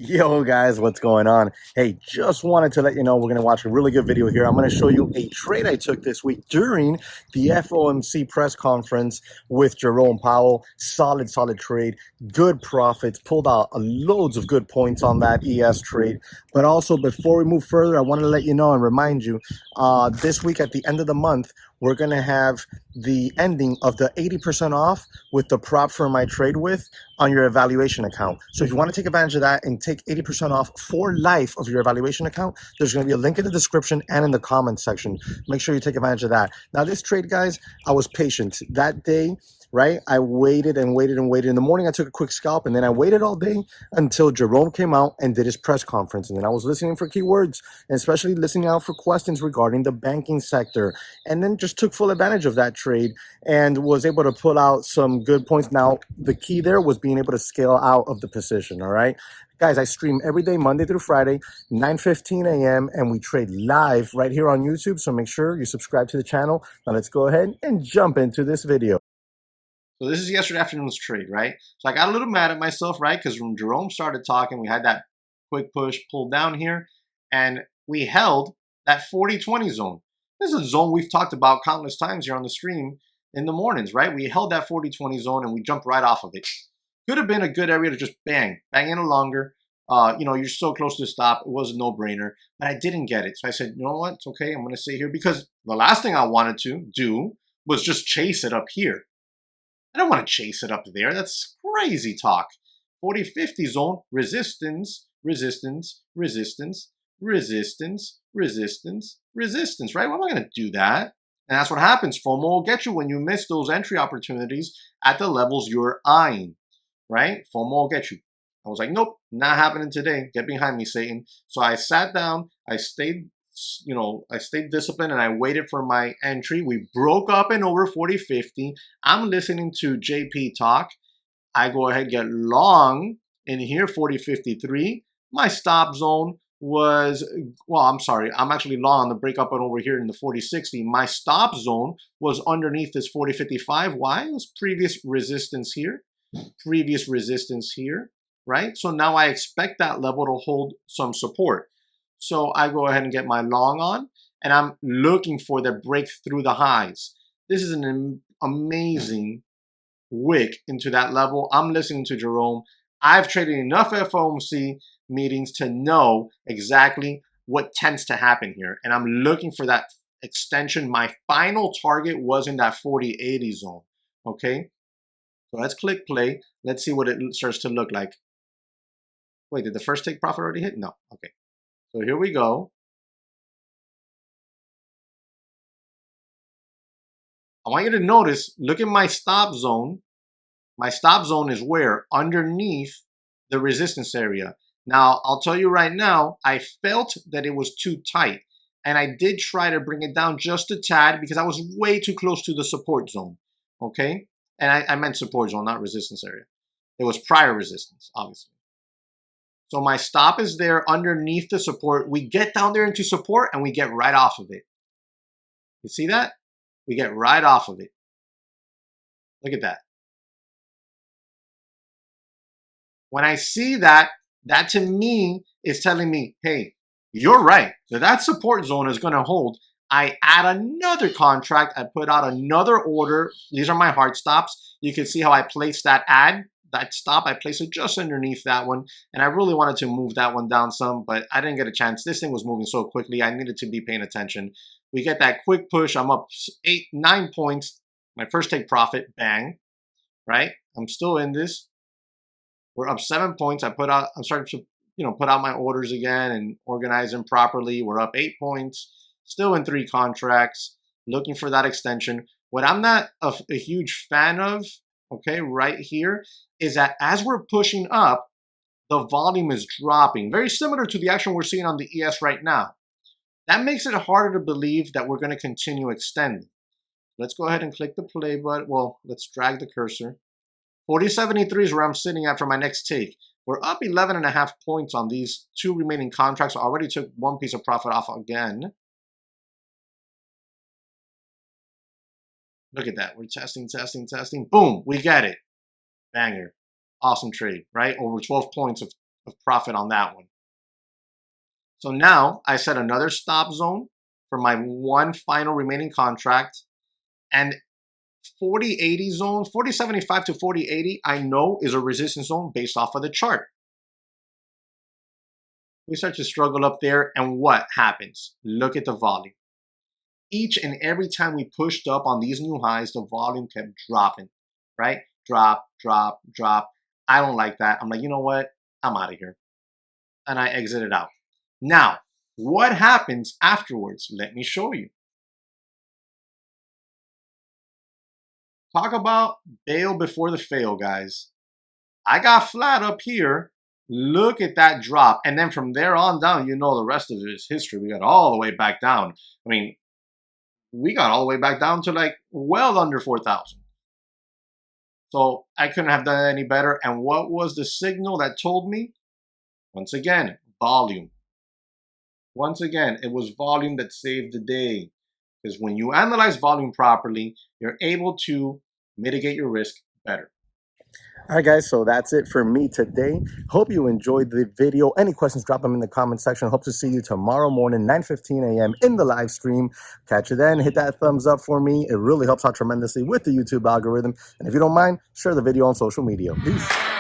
Yo guys, what's going on? Hey, just wanted to let you know we're going to watch a really good video here. I'm going to show you a trade I took this week during the FOMC press conference with Jerome Powell. Solid trade, good profits, pulled out loads of good points on that ES trade. But also, before we move further, I wanted to let you know and remind you, this week at the end of the month, we're going to have the ending of the 80% off with the prop firm I trade with on your evaluation account. So if you want to take advantage of that and take 80% off for life of your evaluation account, there's going to be a link in the description and in the comments section. Make sure you take advantage of that. Now this trade, guys, I was patient. That day, right, I waited and waited and waited. In the morning, I took a quick scalp, and then I waited all day until Jerome came out and did his press conference. And then I was listening for keywords, and especially listening out for questions regarding the banking sector. And then just took full advantage of that trade and was able to pull out some good points. Now, the key there was being able to scale out of the position, all right? Guys, I stream every day, Monday through Friday, 9:15 a.m., and we trade live right here on YouTube, so make sure you subscribe to the channel. Now let's go ahead and jump into this video. So this is yesterday afternoon's trade, right? So I got a little mad at myself, right? Because when Jerome started talking, we had that quick push pulled down here, and we held that 40-20 zone. This is a zone we've talked about countless times here on the stream in the mornings, right? We held that 40-20 zone and we jumped right off of it. Could have been a good area to just bang in a longer. You're so close to the stop. It was a no-brainer, but I didn't get it. So I said, you know what? It's okay. I'm going to stay here because the last thing I wanted to do was just chase it up here. I don't want to chase it up there. That's crazy talk. 40-50 zone, resistance, resistance, resistance, resistance, resistance, resistance, right? Why am I going to do that? And that's what happens. FOMO will get you when you miss those entry opportunities at the levels you're eyeing, right? FOMO will get you. I was like, nope, not happening today. Get behind me, Satan. So I sat down. I stayed disciplined and I waited for my entry. We broke up and over 40-50. I'm listening to JP talk. I go ahead, get long in here, 40-53. My stop zone was, well, I'm sorry. I'm actually long on the break up and over here in the 40-60. My stop zone was underneath this 40-55. Why? It was previous resistance here, right? So now I expect that level to hold some support. So I go ahead and get my long on, and I'm looking for the break through the highs. This is an amazing wick into that level. I'm listening to Jerome. I've traded enough FOMC meetings to know exactly what tends to happen here, and I'm looking for that extension. My final target was in that 40-80 zone, okay? So let's click play. Let's see what it starts to look like. Wait, did the first take profit already hit? No, okay. So here we go. I want you to notice, look at my stop zone. My stop zone is where? Underneath the resistance area. Now, I'll tell you right now, I felt that it was too tight. And I did try to bring it down just a tad because I was way too close to the support zone. Okay? And I meant support zone, not resistance area. It was prior resistance, obviously. So my stop is there underneath the support. We get down there into support and we get right off of it. You see that? We get right off of it. Look at that. When I see that, that to me is telling me, hey, you're right. That support zone is going to hold. I add another contract. I put out another order. These are my hard stops. You can see how I place that stop. I placed it just underneath that one, and I really wanted to move that one down some, but I didn't get a chance. This thing was moving so quickly. I needed to be paying attention. We get that quick push. I'm up 8-9 points. My first take profit, bang, right? I'm still in this. We're up 7 points. I'm starting to, put out my orders again and organize them properly. We're up 8 points. Still in 3 contracts. Looking for that extension. What I'm not a huge fan of, okay, right here, is that as we're pushing up, the volume is dropping. Very similar to the action we're seeing on the ES right now. That makes it harder to believe that we're going to continue extending. Let's go ahead and click the play button. Well, let's drag the cursor. 40.73 is where I'm sitting at for my next take. We're up 11.5 points on these 2 remaining contracts. I already took 1 piece of profit off again. Look at that. We're testing. Boom. We get it. Banger. Awesome trade, right? Over 12 points of of profit on that one. So now I set another stop zone for my one final remaining contract, and 4080 zone, 4075 to 4080, I know is a resistance zone based off of the chart. We start to struggle up there, and what happens? Look at the volume. Each and every time we pushed up on these new highs, the volume kept dropping, right? Drop, drop, drop. I don't like that. I'm like, you know what? I'm out of here. And I exited out. Now, what happens afterwards? Let me show you. Talk about bail before the fail, guys. I got flat up here. Look at that drop. And then from there on down, you know the rest of it is history. We got all the way back down. I mean, we got all the way back down to like well under 4,000. So I couldn't have done any better. And what was the signal that told me? Once again, volume. Once again, it was volume that saved the day. Because when you analyze volume properly, you're able to mitigate your risk better. All right, guys, so that's it for me today. Hope you enjoyed the video. Any questions, drop them in the comment section. Hope to see you tomorrow morning, 9:15 a.m. in the live stream. Catch you then. Hit that thumbs up for me. It really helps out tremendously with the YouTube algorithm. And if you don't mind, share the video on social media. Peace.